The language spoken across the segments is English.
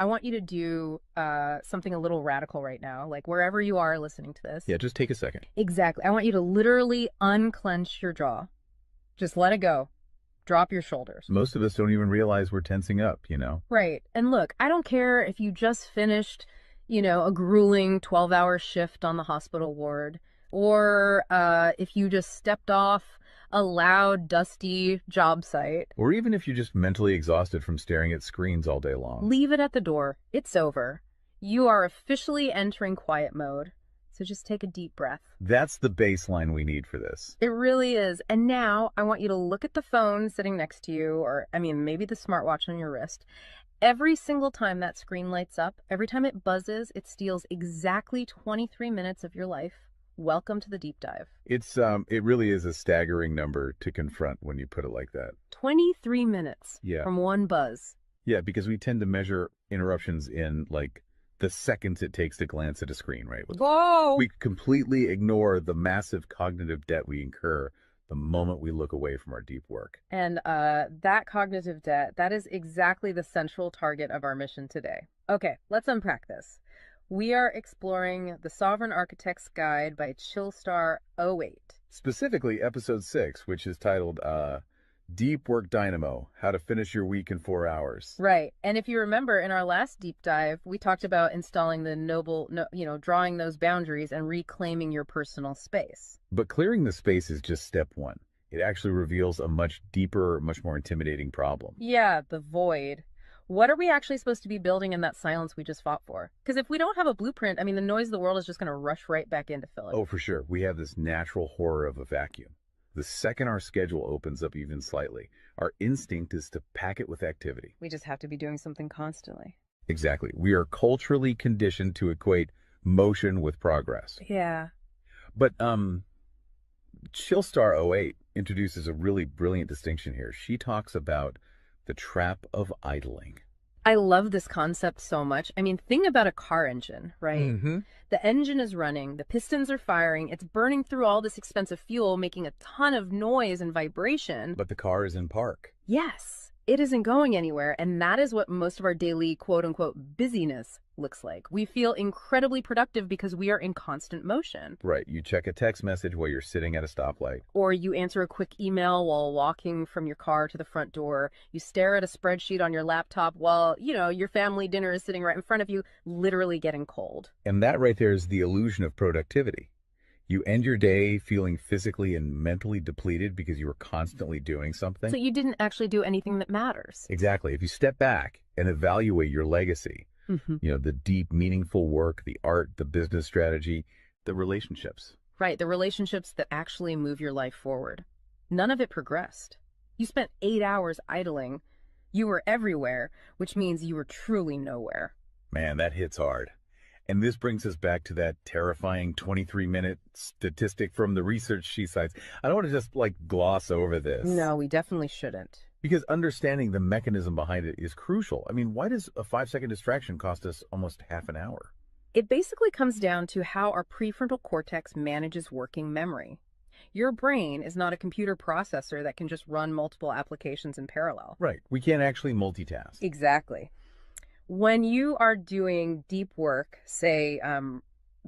I want you to do something a little radical right now, like wherever you are listening to this. Yeah, just take a second. Exactly. I want you to literally unclench your jaw. Just let it go. Drop your shoulders. Most of us don't even realize we're tensing up, Right. And look, I don't care if you just finished, a grueling 12-hour shift on the hospital ward, or if you just stepped off a loud, dusty job site. Or even if you're just mentally exhausted from staring at screens all day long. Leave it at the door. It's over. You are officially entering quiet mode. So just take a deep breath. That's the baseline we need for this. It really is. And now I want you to look at the phone sitting next to you, or maybe the smartwatch on your wrist. Every single time that screen lights up, every time it buzzes, it steals exactly 23 minutes of your life. Welcome to the deep dive. It really is a staggering number to confront when you put it like that. 23 minutes Yeah. from one buzz. Yeah, because we tend to measure interruptions in like the seconds it takes to glance at a screen, right? Whoa! We completely ignore the massive cognitive debt we incur the moment we look away from our deep work. And that cognitive debt, that is exactly the central target of our mission today. Okay, let's unpack this. We are exploring The Sovereign Architect's Guide by Chillstar 08. Specifically, episode 6, which is titled Deep Work Dynamo, How to Finish Your Week in 4 Hours. Right. And if you remember in our last deep dive, we talked about installing drawing those boundaries and reclaiming your personal space. But clearing the space is just step one. It actually reveals a much deeper, much more intimidating problem. Yeah, the void. What are we actually supposed to be building in that silence we just fought for? Because if we don't have a blueprint, the noise of the world is just going to rush right back in to fill it. Oh, for sure. We have this natural horror of a vacuum. The second our schedule opens up even slightly, our instinct is to pack it with activity. We just have to be doing something constantly. Exactly. We are culturally conditioned to equate motion with progress. Yeah. But Chillstar 08 introduces a really brilliant distinction here. She talks about the trap of idling. I love this concept so much. Think about a car engine, right? Mm-hmm. The engine is running, the pistons are firing, it's burning through all this expensive fuel, making a ton of noise and vibration. But the car is in park. Yes, it isn't going anywhere, and that is what most of our daily quote-unquote busyness looks like. We feel incredibly productive because we are in constant motion. Right. You check a text message while you're sitting at a stoplight. Or you answer a quick email while walking from your car to the front door. You stare at a spreadsheet on your laptop while, your family dinner is sitting right in front of you, literally getting cold. And that right there is the illusion of productivity. You end your day feeling physically and mentally depleted because you were constantly doing something. So you didn't actually do anything that matters. Exactly. If you step back and evaluate your legacy, the deep, meaningful work, the art, the business strategy, the relationships. Right, the relationships that actually move your life forward. None of it progressed. You spent 8 hours idling. You were everywhere, which means you were truly nowhere. Man, that hits hard. And this brings us back to that terrifying 23-minute statistic from the research she cites. I don't want to just gloss over this. No, we definitely shouldn't. Because understanding the mechanism behind it is crucial. Why does a 5-second distraction cost us almost half an hour? It basically comes down to how our prefrontal cortex manages working memory. Your brain is not a computer processor that can just run multiple applications in parallel. Right. We can't actually multitask. Exactly. When you are doing deep work, say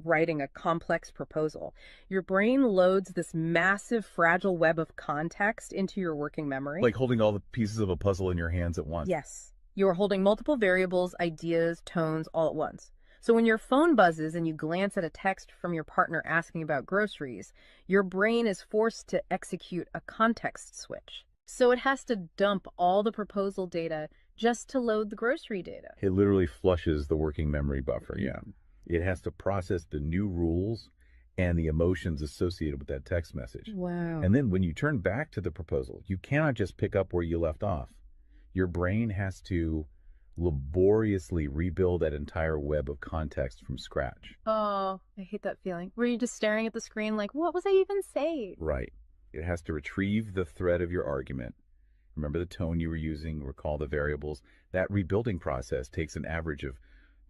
writing a complex proposal, your brain loads this massive fragile web of context into your working memory. Like holding all the pieces of a puzzle in your hands at once. Yes. You are holding multiple variables, ideas, tones all at once. So when your phone buzzes and you glance at a text from your partner asking about groceries, your brain is forced to execute a context switch. So it has to dump all the proposal data just to load the grocery data. It literally flushes the working memory buffer, yeah. It has to process the new rules and the emotions associated with that text message. Wow. And then when you turn back to the proposal, you cannot just pick up where you left off. Your brain has to laboriously rebuild that entire web of context from scratch. Oh, I hate that feeling. Were you just staring at the screen like, what was I even saying? Right. It has to retrieve the thread of your argument. Remember the tone you were using, recall the variables. That rebuilding process takes an average of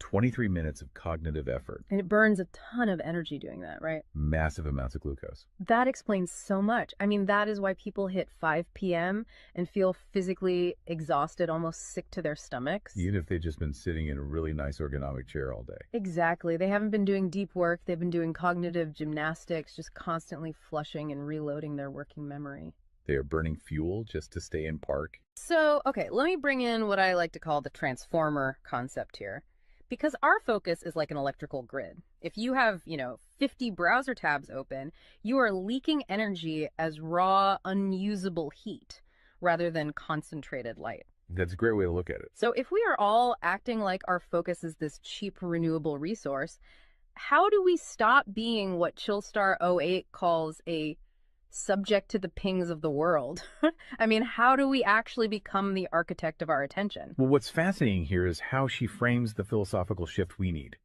23 minutes of cognitive effort, And it burns a ton of energy doing that, right? massive amounts of glucose. That explains so much. I mean, that is why people hit 5 p.m. and feel physically exhausted, almost sick to their stomachs. Even if they've just been sitting in a really nice ergonomic chair all day. Exactly. They haven't been doing deep work. They've been doing cognitive gymnastics, just constantly flushing and reloading their working memory. They are burning fuel just to stay in park. So, okay, let me bring in what I like to call the transformer concept here. Because our focus is like an electrical grid. If you have, 50 browser tabs open, you are leaking energy as raw, unusable heat rather than concentrated light. That's a great way to look at it. So if we are all acting like our focus is this cheap renewable resource, how do we stop being what Chillstar '08 calls a subject to the pings of the world? I mean, how do we actually become the architect of our attention? Well, what's fascinating here is how she frames the philosophical shift we need.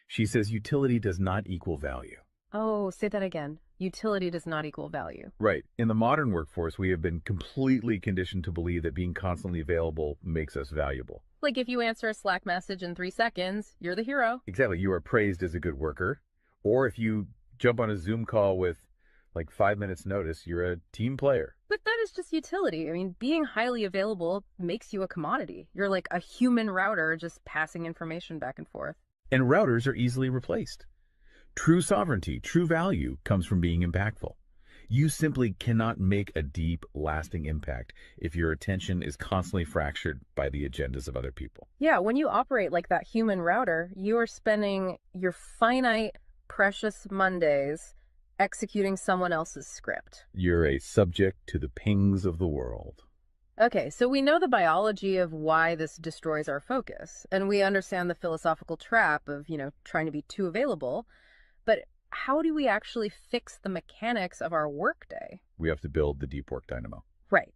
She says utility does not equal value. Oh, say that again. Utility does not equal value. Right. In the modern workforce, we have been completely conditioned to believe that being constantly available makes us valuable. Like if you answer a Slack message in 3 seconds, you're the hero. Exactly. You are praised as a good worker. Or if you jump on a Zoom call with like 5 minutes notice, you're a team player. But that is just utility. I mean, being highly available makes you a commodity. You're like a human router just passing information back and forth. And routers are easily replaced. True sovereignty, true value comes from being impactful. You simply cannot make a deep, lasting impact if your attention is constantly fractured by the agendas of other people. Yeah, when you operate like that human router, you are spending your finite, precious Mondays executing someone else's script. You're a subject to the pings of the world. Okay, so we know the biology of why this destroys our focus, and we understand the philosophical trap of, trying to be too available. But how do we actually fix the mechanics of our workday? We have to build the deep work dynamo. Right.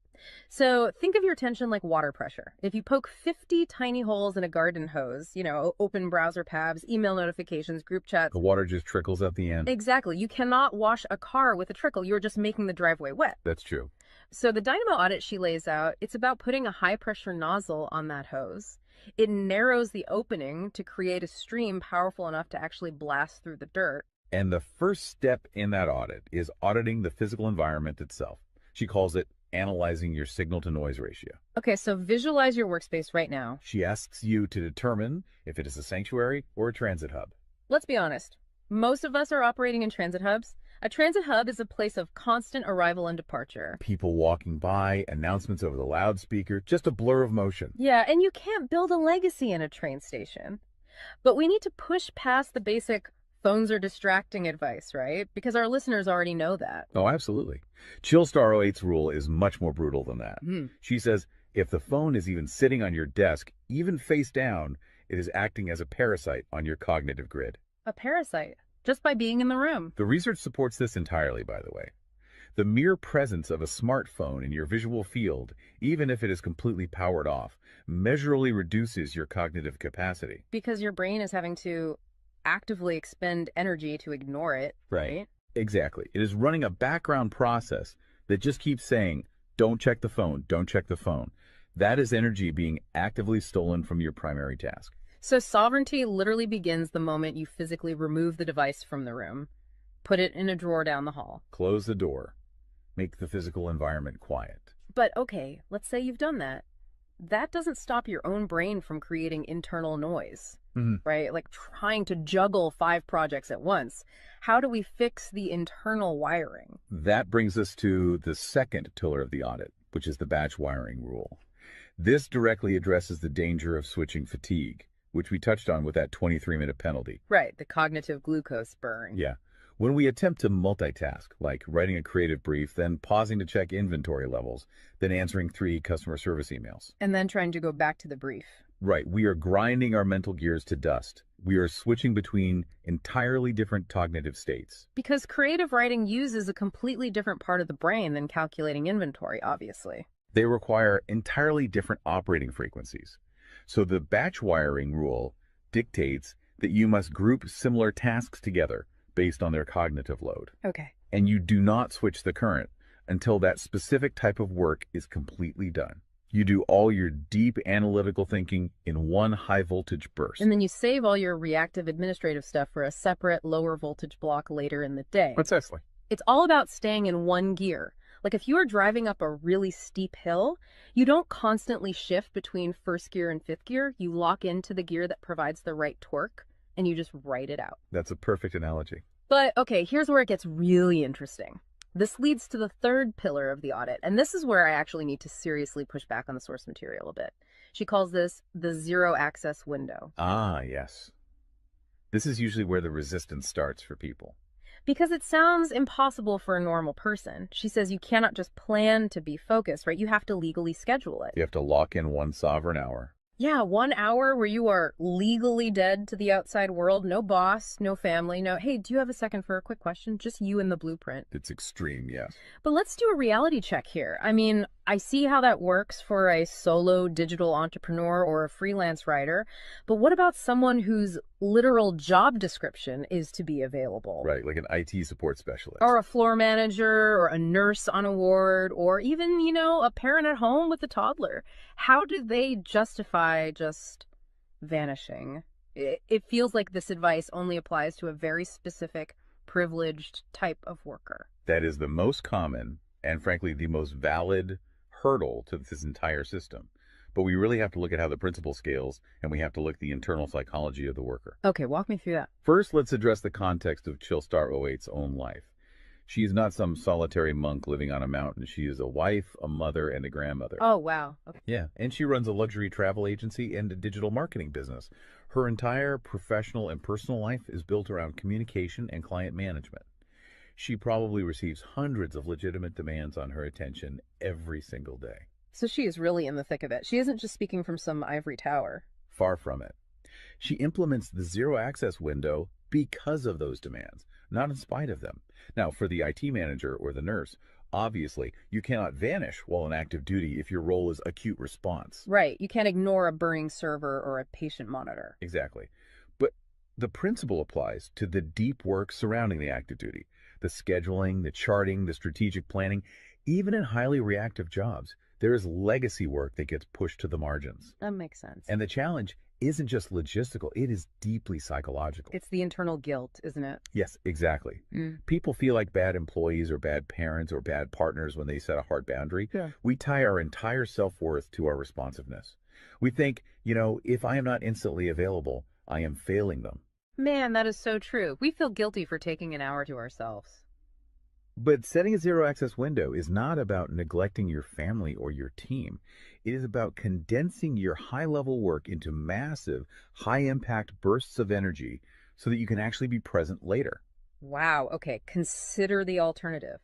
So think of your attention like water pressure. If you poke 50 tiny holes in a garden hose, open browser tabs, email notifications, group chats. The water just trickles at the end. Exactly. You cannot wash a car with a trickle. You're just making the driveway wet. That's true. So the Dynamo Audit she lays out, it's about putting a high pressure nozzle on that hose. It narrows the opening to create a stream powerful enough to actually blast through the dirt. And the first step in that audit is auditing the physical environment itself. She calls it analyzing your signal to noise ratio. Okay, so visualize your workspace right now. She asks you to determine if it is a sanctuary or a transit hub. Let's be honest. Most of us are operating in transit hubs. A transit hub is a place of constant arrival and departure. People walking by, announcements over the loudspeaker, just a blur of motion. Yeah, and you can't build a legacy in a train station. But we need to push past the basic phones are distracting advice, right? Because our listeners already know that. Oh, absolutely. Chillstar '08's rule is much more brutal than that. She says if the phone is even sitting on your desk, even face down, it is acting as a parasite on your cognitive grid. A parasite, just by being in the room. The research supports this entirely, by the way. The mere presence of a smartphone in your visual field, even if it is completely powered off, measurably reduces your cognitive capacity. Because your brain is having to actively expend energy to ignore it, right? Exactly. It is running a background process that just keeps saying, don't check the phone, don't check the phone. That is energy being actively stolen from your primary task. So sovereignty literally begins the moment you physically remove the device from the room, put it in a drawer down the hall. Close the door. Make the physical environment quiet. But okay, let's say you've done that. That doesn't stop your own brain from creating internal noise, right? Like trying to juggle 5 projects at once. How do we fix the internal wiring? That brings us to the second pillar of the audit, which is the batch wiring rule. This directly addresses the danger of switching fatigue, which we touched on with that 23-minute penalty. Right, the cognitive glucose burn. Yeah. When we attempt to multitask, like writing a creative brief, then pausing to check inventory levels, then answering 3 customer service emails. And then trying to go back to the brief. Right. We are grinding our mental gears to dust. We are switching between entirely different cognitive states. Because creative writing uses a completely different part of the brain than calculating inventory, obviously. They require entirely different operating frequencies. So the batch wiring rule dictates that you must group similar tasks together based on their cognitive load. Okay. And you do not switch the current until that specific type of work is completely done. You do all your deep analytical thinking in one high-voltage And burst. then you save all your reactive administrative stuff for a separate lower voltage block later in the day. Precisely. It's all about staying in one gear. Like if you are driving up a really steep hill, you don't constantly shift between first gear and fifth gear. You lock into the gear that provides the right torque and you just ride it out. That's a perfect analogy. But okay, here's where it gets really interesting. This leads to the third pillar of the audit, and this is where I actually need to seriously push back on the source material a bit. She calls this the zero access window. Ah, yes. This is usually where the resistance starts for people. Because it sounds impossible for a normal person. She says you cannot just plan to be focused, right? You have to legally schedule it. You have to lock in one sovereign hour. Yeah, 1 hour where you are legally dead to the outside world. No boss, no family, no, hey, do you have a second for a quick question? Just you and the blueprint. It's extreme, yes. But let's do a reality check here. I mean, I see how that works for a solo digital entrepreneur or a freelance writer, but what about someone whose literal job description is to be available? Right, like an IT support specialist. Or a floor manager, or a nurse on a ward, or even, a parent at home with a toddler. How do they justify just vanishing? It feels like this advice only applies to a very specific, privileged type of worker. That is the most common and, frankly, the most valid hurdle to this entire system. But we really have to look at how the principle scales, and we have to look at the internal psychology of the worker. Okay, walk me through that. First, let's address the context of Chillstar '08's own life. She is not some solitary monk living on a mountain. She is a wife, a mother, and a grandmother. Oh, wow. Okay. Yeah, and she runs a luxury travel agency and a digital marketing business. Her entire professional and personal life is built around communication and client management. She probably receives hundreds of legitimate demands on her attention every single day. So she is really in the thick of it. She isn't just speaking from some ivory tower. Far from it. She implements the zero access window because of those demands, not in spite of them. Now, for the IT manager or the nurse, obviously, you cannot vanish while on active duty if your role is acute response. Right. You can't ignore a burning server or a patient monitor. Exactly. But the principle applies to the deep work surrounding the active duty, the scheduling, the charting, the strategic planning. Even in highly reactive jobs, there is legacy work that gets pushed to the margins. That makes sense. And the challenge isn't just logistical, it is deeply psychological. It's the internal guilt, isn't it? Yes, exactly. People feel like bad employees or bad parents or bad partners when they set a hard boundary. Yeah. We tie our entire self-worth to our responsiveness. We think, if I am not instantly available, I am failing them. Man, that is so true. We feel guilty for taking an hour to ourselves. But setting a zero access window is not about neglecting your family or your team. It is about condensing your high level work into massive, high impact bursts of energy so that you can actually be present later. Wow. Okay. Consider the alternative.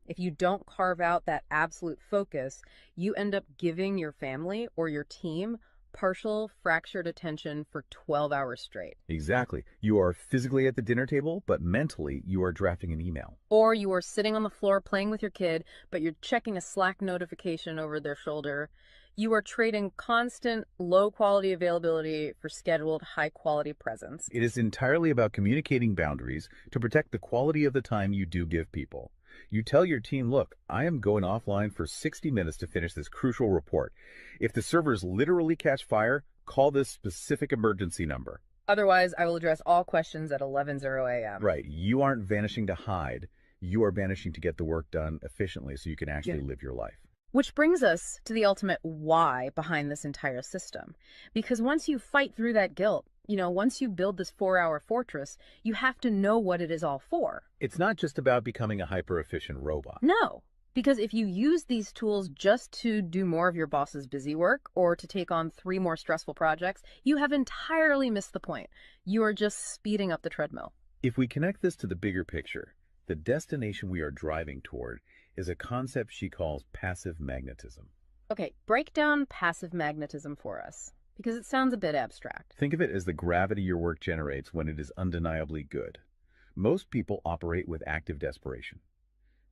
If you don't carve out that absolute focus, you end up giving your family or your team partial fractured attention for 12 hours straight. Exactly. You are physically at the dinner table, but mentally you are drafting an email. Or you are sitting on the floor playing with your kid, but you're checking a Slack notification over their shoulder. You are trading constant low quality availability for scheduled high quality presence. It is entirely about communicating boundaries to protect the quality of the time you do give people. You tell your team, look, I am going offline for 60 minutes to finish this crucial report. If the servers literally catch fire, call this specific emergency number. Otherwise, I will address all questions at 11:00 a.m. Right. You aren't vanishing to hide. You are vanishing to get the work done efficiently so you can actually live your life. Which brings us to the ultimate why behind this entire system. Because once you fight through that guilt, once you build this 4-hour fortress, you have to know what it is all for. It's not just about becoming a hyper-efficient robot. No, because if you use these tools just to do more of your boss's busy work or to take on 3 more stressful projects, you have entirely missed the point. You are just speeding up the treadmill. If we connect this to the bigger picture, the destination we are driving toward is a concept she calls passive magnetism. Okay, break down passive magnetism for us, because it sounds a bit abstract. Think of it as the gravity your work generates when it is undeniably good. Most people operate with active desperation.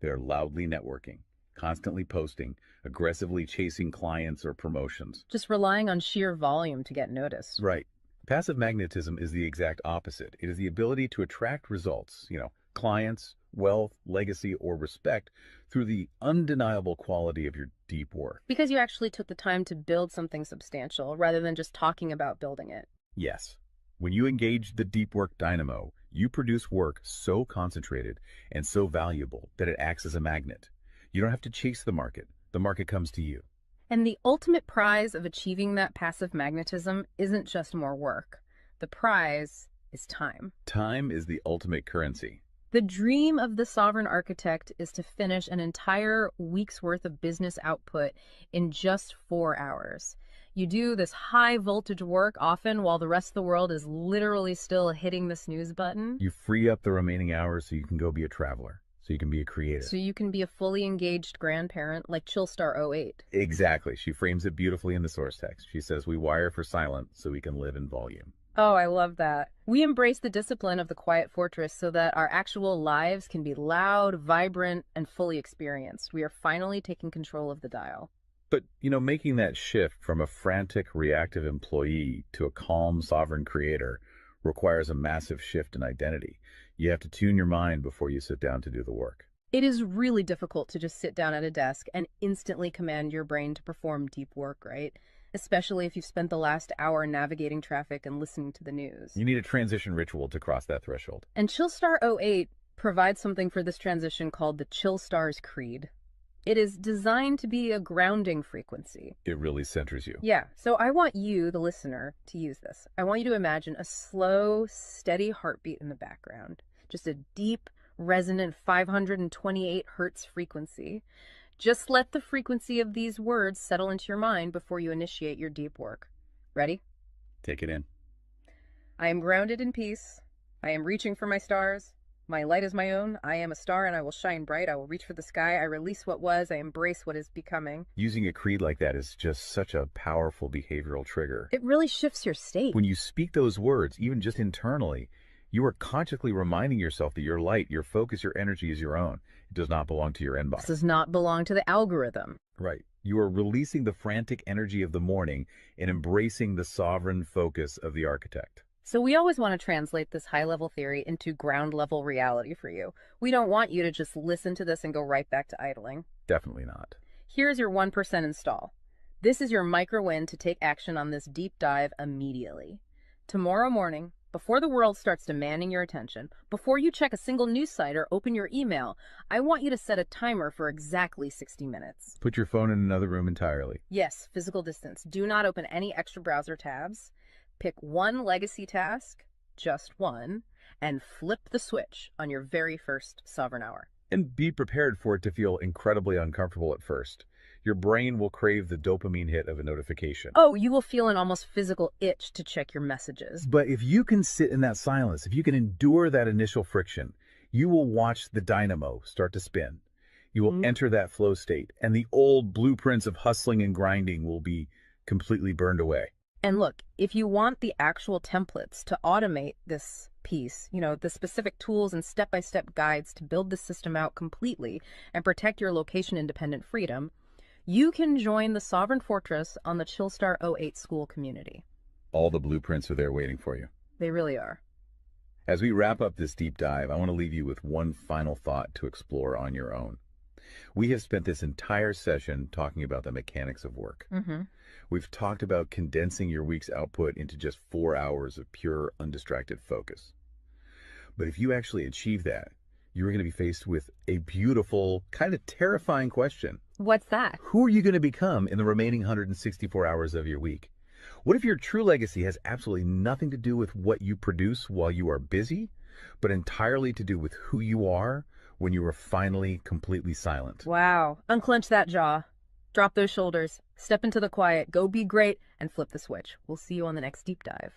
They are loudly networking, constantly posting, aggressively chasing clients or promotions. Just relying on sheer volume to get noticed. Right. Passive magnetism is the exact opposite. It is the ability to attract results, clients, wealth, legacy, or respect through the undeniable quality of your deep work. Because you actually took the time to build something substantial rather than just talking about building it. Yes. When you engage the deep work dynamo, you produce work so concentrated and so valuable that it acts as a magnet. You don't have to chase the market. The market comes to you. And the ultimate prize of achieving that passive magnetism isn't just more work. The prize is time. Time is the ultimate currency. The dream of the sovereign architect is to finish an entire week's worth of business output in just 4 hours. You do this high voltage work often while the rest of the world is literally still hitting the snooze button. You free up the remaining hours so you can go be a traveler, so you can be a creator. So you can be a fully engaged grandparent like Chillstar 08. Exactly. She frames it beautifully in the source text. She says, we wire for silent so we can live in volume. Oh, I love that. We embrace the discipline of the quiet fortress so that our actual lives can be loud, vibrant, and fully experienced. We are finally taking control of the dial. But, making that shift from a frantic, reactive employee to a calm, sovereign creator requires a massive shift in identity. You have to tune your mind before you sit down to do the work. It is really difficult to just sit down at a desk and instantly command your brain to perform deep work, right? Especially if you've spent the last hour navigating traffic and listening to the news. You need a transition ritual to cross that threshold. And Chillstar 08 provides something for this transition called the Chillstar's Creed. It is designed to be a grounding frequency. It really centers you. Yeah, so I want you, the listener, to use this. I want you to imagine a slow, steady heartbeat in the background. Just a deep, resonant 528 hertz frequency. Just let the frequency of these words settle into your mind before you initiate your deep work. Ready? Take it in. I am grounded in peace. I am reaching for my stars. My light is my own. I am a star and I will shine bright. I will reach for the sky. I release what was. I embrace what is becoming. Using a creed like that is just such a powerful behavioral trigger. It really shifts your state. When you speak those words, even just internally, you are consciously reminding yourself that your light, your focus, your energy is your own. It does not belong to your inbox. This does not belong to the algorithm. Right. You are releasing the frantic energy of the morning and embracing the sovereign focus of the architect. So we always want to translate this high-level theory into ground-level reality for you. We don't want you to just listen to this and go right back to idling. Definitely not. Here's your 1% install. This is your micro-win to take action on this deep dive immediately. Tomorrow morning, before the world starts demanding your attention, before you check a single news site or open your email, I want you to set a timer for exactly 60 minutes. Put your phone in another room entirely. Yes, physical distance. Do not open any extra browser tabs. Pick one legacy task, just one, and flip the switch on your very first sovereign hour. And be prepared for it to feel incredibly uncomfortable at first. Your brain will crave the dopamine hit of a notification. Oh, you will feel an almost physical itch to check your messages. But if you can sit in that silence, if you can endure that initial friction, you will watch the dynamo start to spin. You will enter that flow state, and the old blueprints of hustling and grinding will be completely burned away. And look, if you want the actual templates to automate this piece, the specific tools and step-by-step guides to build the system out completely and protect your location-independent freedom, you can join the Sovereign Fortress on the Chillstar 08 school community. All the blueprints are there waiting for you. They really are. As we wrap up this deep dive, I want to leave you with one final thought to explore on your own. We have spent this entire session talking about the mechanics of work. We've talked about condensing your week's output into just 4 hours of pure, undistracted focus. But if you actually achieve that, you're going to be faced with a beautiful, kind of terrifying question. What's that? Who are you going to become in the remaining 164 hours of your week? What if your true legacy has absolutely nothing to do with what you produce while you are busy, but entirely to do with who you are when you are finally completely silent? Wow. Unclench that jaw. Drop those shoulders. Step into the quiet. Go be great and flip the switch. We'll see you on the next deep dive.